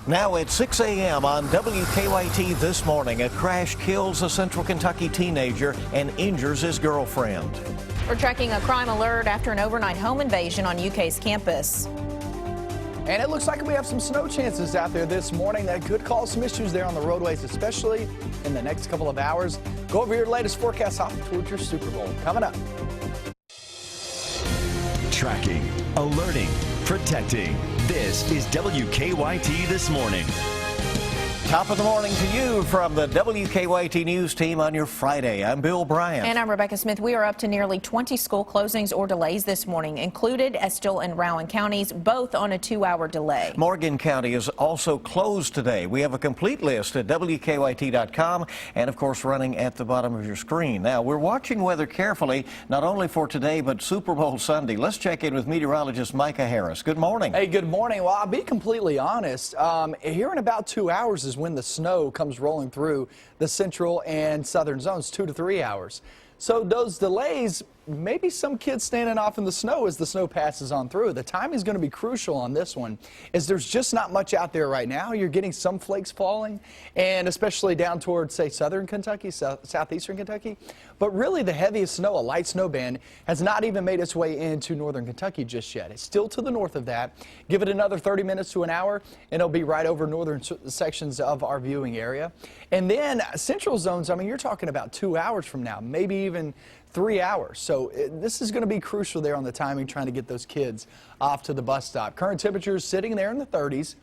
Now at 6 a.m. on WKYT this morning, a crash kills a Central Kentucky teenager and injures his girlfriend. We're tracking a crime alert after an overnight home invasion on UK's campus. And it looks like we have some snow chances out there this morning that could cause some issues there on the roadways, especially in the next couple of hours. Go over your latest forecast off towards your Super Bowl. Coming up. Tracking, alerting, protecting. This is WKYT This Morning. Top of the morning to you from the WKYT News team on your Friday. I'm Bill Bryant. And I'm Rebecca Smith. We are up to nearly 20 school closings or delays this morning, included Estill and Rowan counties, both on a 2-hour delay. Morgan County is also closed today. We have a complete list at WKYT.com and, of course, running at the bottom of your screen. Now, we're watching weather carefully, not only for today, but Super Bowl Sunday. Let's check in with meteorologist Micah Harris. Good morning. Hey, good morning. Well, I'll be completely honest. Here in about 2 hours is when the snow comes rolling through the central and southern zones, 2 to 3 hours. So those delays, maybe some kids standing off in the snow as the snow passes on through. The timing is going to be crucial on this one, as there's just not much out there right now. You're getting some flakes falling, and especially down towards, say, southern Kentucky, southeastern Kentucky. But really the heaviest snow, a light snow band, has not even made its way into northern Kentucky just yet. It's still to the north of that. Give it another 30 minutes to an hour, and it'll be right over northern sections of our viewing area. And then central zones, I mean, you're talking about 2 hours from now, maybe even 3 hours. So this is going to be crucial there on the timing, trying to get those kids off to the bus stop. Current temperatures sitting there in the 30s.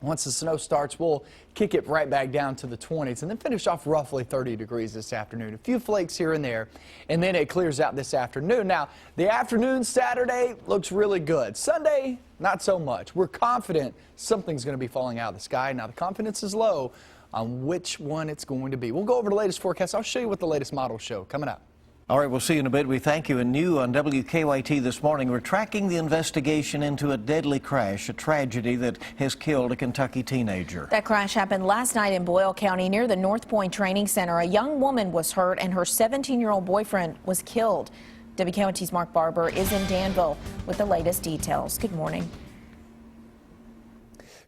Once the snow starts, we'll kick it right back down to the 20s and then finish off roughly 30 degrees this afternoon. A few flakes here and there, and then it clears out this afternoon. Now, the afternoon Saturday looks really good. Sunday, not so much. We're confident something's going to be falling out of the sky. Now, the confidence is low on which one it's going to be. We'll go over the latest forecast. I'll show you what the latest models show coming up. All right, we'll see you in a bit. We thank you. And new on WKYT this morning, we're tracking the investigation into a deadly crash, a tragedy that has killed a Kentucky teenager. That crash happened last night in Boyle County near the North Point Training Center. A young woman was hurt and her 17-year-old boyfriend was killed. WKYT's Mark Barber is in Danville with the latest details. Good morning.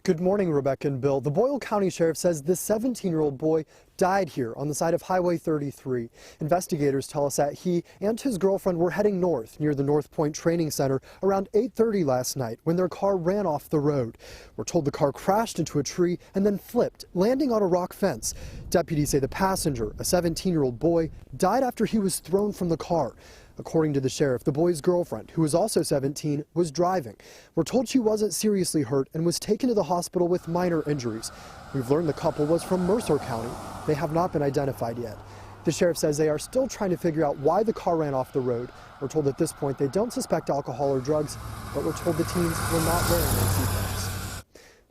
Good morning, Rebecca and Bill. The Boyle County Sheriff says this 17-year-old boy died here on the side of Highway 33. Investigators tell us that he and his girlfriend were heading north near the North Point Training Center around 8:30 last night when their car ran off the road. We're told the car crashed into a tree and then flipped, landing on a rock fence. Deputies say the passenger, a 17-year-old boy, died after he was thrown from the car. According to the sheriff, the boy's girlfriend, who was also 17, was driving. We're told she wasn't seriously hurt and was taken to the hospital with minor injuries. We've learned the couple was from Mercer County. They have not been identified yet. The sheriff says they are still trying to figure out why the car ran off the road. We're told at this point they don't suspect alcohol or drugs, but we're told the teens were not wearing their seatbelts.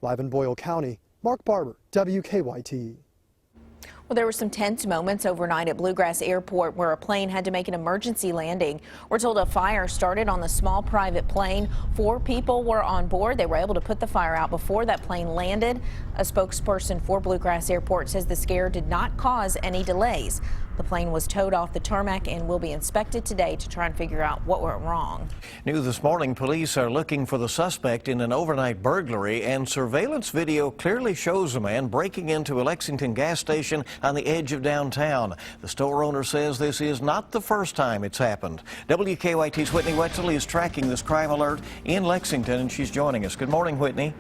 Live in Boyle County, Mark Barber, WKYT. Well, there were some tense moments overnight at Bluegrass Airport where a plane had to make an emergency landing. We're told a fire started on the small private plane. 4 people were on board. They were able to put the fire out before that plane landed. A spokesperson for Bluegrass Airport says the scare did not cause any delays. The plane was towed off the tarmac and will be inspected today to try and figure out what went wrong. New this morning, police are looking for the suspect in an overnight burglary, and surveillance video clearly shows a man breaking into a Lexington gas station on the edge of downtown. The store owner says this is not the first time it's happened. WKYT's Whitney Wetzel is tracking this crime alert in Lexington, and she's joining us. Good morning, Whitney.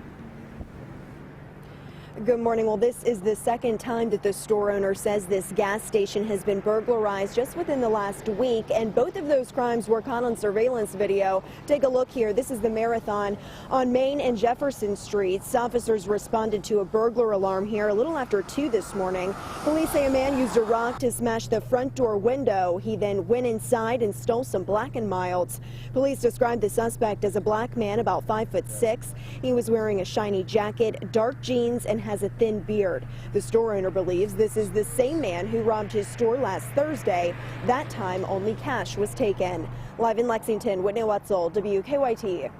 Good morning. Well, this is the second time that the store owner says this gas station has been burglarized just within the last week, and both of those crimes were caught on surveillance video. Take a look here. This is the Marathon on Main and Jefferson Streets. Officers responded to a burglar alarm here a little after 2 this morning. Police say a man used a rock to smash the front door window. He then went inside and stole some Black & Milds. Police described the suspect as a black man about 5'6". He was wearing a shiny jacket, dark jeans, and has a thin beard. The store owner believes this is the same man who robbed his store last Thursday. That time, only cash was taken. Live in Lexington, Whitney Wetzel, WKYT.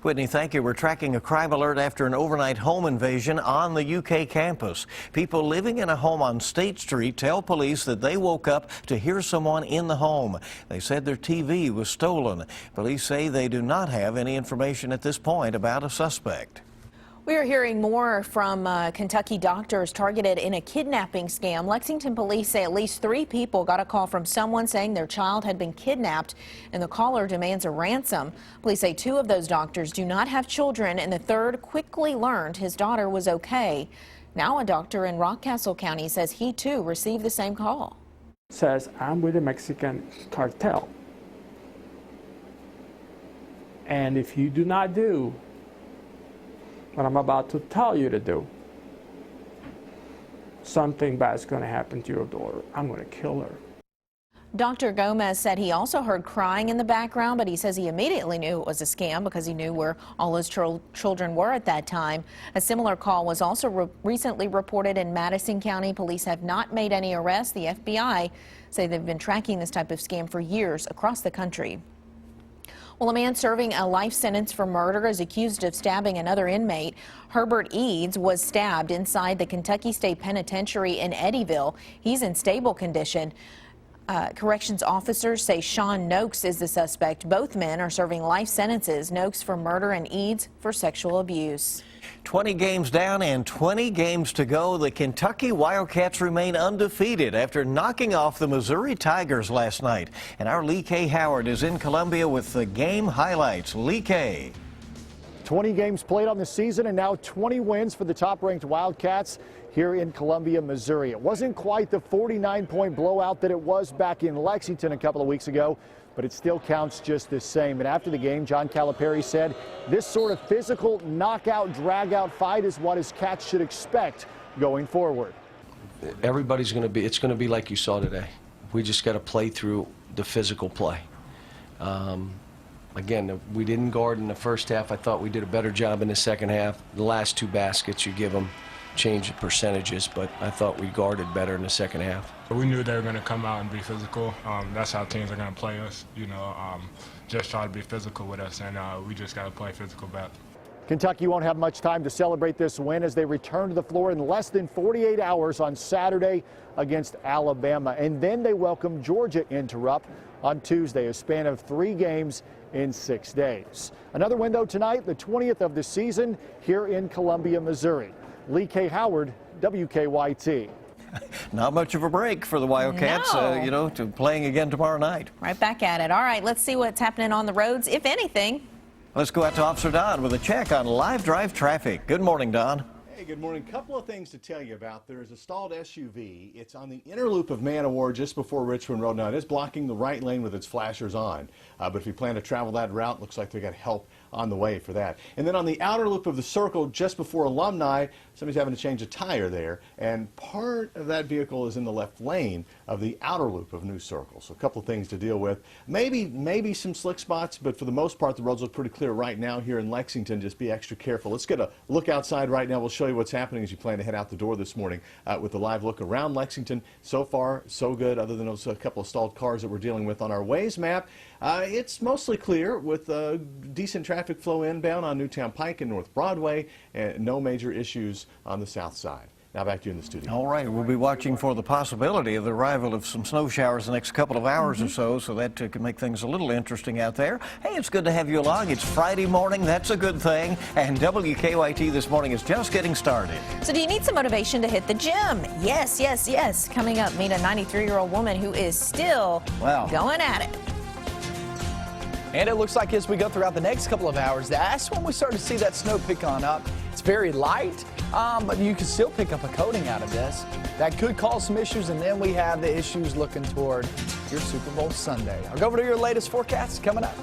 Whitney, thank you. We're tracking a crime alert after an overnight home invasion on the UK campus. People living in a home on State Street tell police that they woke up to hear someone in the home. They said their TV was stolen. Police say they do not have any information at this point about a suspect. We are hearing more from Kentucky doctors targeted in a kidnapping scam. Lexington police say at least 3 people got a call from someone saying their child had been kidnapped, and the caller demands a ransom. Police say 2 of those doctors do not have children, and the 3rd quickly learned his daughter was okay. Now a doctor in Rockcastle County says he too received the same call. Says, I'm with the Mexican cartel, and if you do not do what I'm about to tell you to do, something bad's going to happen to your daughter. I'm going to kill her. Dr. Gomez said he also heard crying in the background, but he says he immediately knew it was a scam because he knew where all his children were at that time. A similar call was also recently reported in Madison County. Police have not made any arrests. The FBI say they've been tracking this type of scam for years across the country. Well, a man serving a life sentence for murder is accused of stabbing another inmate. Herbert Eads was stabbed inside the Kentucky State Penitentiary in Eddyville. He's in stable condition. Corrections officers say Sean Noakes is the suspect. Both men are serving life sentences, Noakes for murder and Eads for sexual abuse. 20 games down and 20 games to go. The Kentucky Wildcats remain undefeated after knocking off the Missouri Tigers last night. And our Lee K. Howard is in Columbia with the game highlights. Lee K. 20 games played on the season and now 20 wins for the top-ranked Wildcats here in Columbia, Missouri. It wasn't quite the 49-point blowout that it was back in Lexington a couple of weeks ago, but it still counts just the same. And after the game, John Calipari said this sort of physical knockout, drag-out fight is what his Cats should expect going forward. Everybody's going to be, it's going to be like you saw today. We just got to play through the physical play. Again, we didn't guard in the first half. I thought we did a better job in the second half. The last 2 baskets, you give them change the percentages, but I thought we guarded better in the second half. We knew they were going to come out and be physical. That's how teams are going to play us, you know, just try to be physical with us, and we just got to play physical back. Kentucky won't have much time to celebrate this win as they return to the floor in less than 48 hours on Saturday against Alabama. And then they welcome Georgia into Rupp on Tuesday, a span of 3 games in 6 days. Another win, though, tonight, the 20th of the season here in Columbia, Missouri. Lee K. Howard, WKYT. Not much of a break for the Wildcats, No. you know, to playing again tomorrow night. Right back at it. All right, let's see what's happening on the roads, if anything. Let's go out to Officer Don with a check on live drive traffic. Good morning, Don. Hey, good morning. Couple of things to tell you about. There is a stalled SUV. It's on the inner loop of Man of War just before Richmond Road. Now, it is blocking the right lane with its flashers on. But if you plan to travel that route, looks like they got help on the way for that. And then on the outer loop of the circle just before Alumni, somebody's having to change a tire there. And part of that vehicle is in the left lane of the outer loop of New Circle. So a couple of things to deal with. Maybe some slick spots, but for the most part, the roads look pretty clear right now here in Lexington. Just be extra careful. Let's get a look outside right now. We'll show you what's happening as you plan to head out the door this morning with the live look around Lexington. So far, so good, other than those couple of stalled cars that we're dealing with on our Waze map. It's mostly clear with decent traffic flow inbound on Newtown Pike and North Broadway, and no major issues on the south side. Now back to you in the studio. All right, we'll be watching for the possibility of the arrival of some snow showers the next couple of hours or so that could make things a little interesting out there. Hey, it's good to have you along. It's Friday morning. That's a good thing. And WKYT this morning is just getting started. So do you need some motivation to hit the gym? Yes, yes, yes. Coming up, meet a 93-year-old woman who is still going at it. And it looks like as we go throughout the next couple of hours, that's when we start to see that snow pick on up. It's very light, but you can still pick up a coating out of this. That could cause some issues, and then we have the issues looking toward your Super Bowl Sunday. I'll go over to your latest forecast coming up.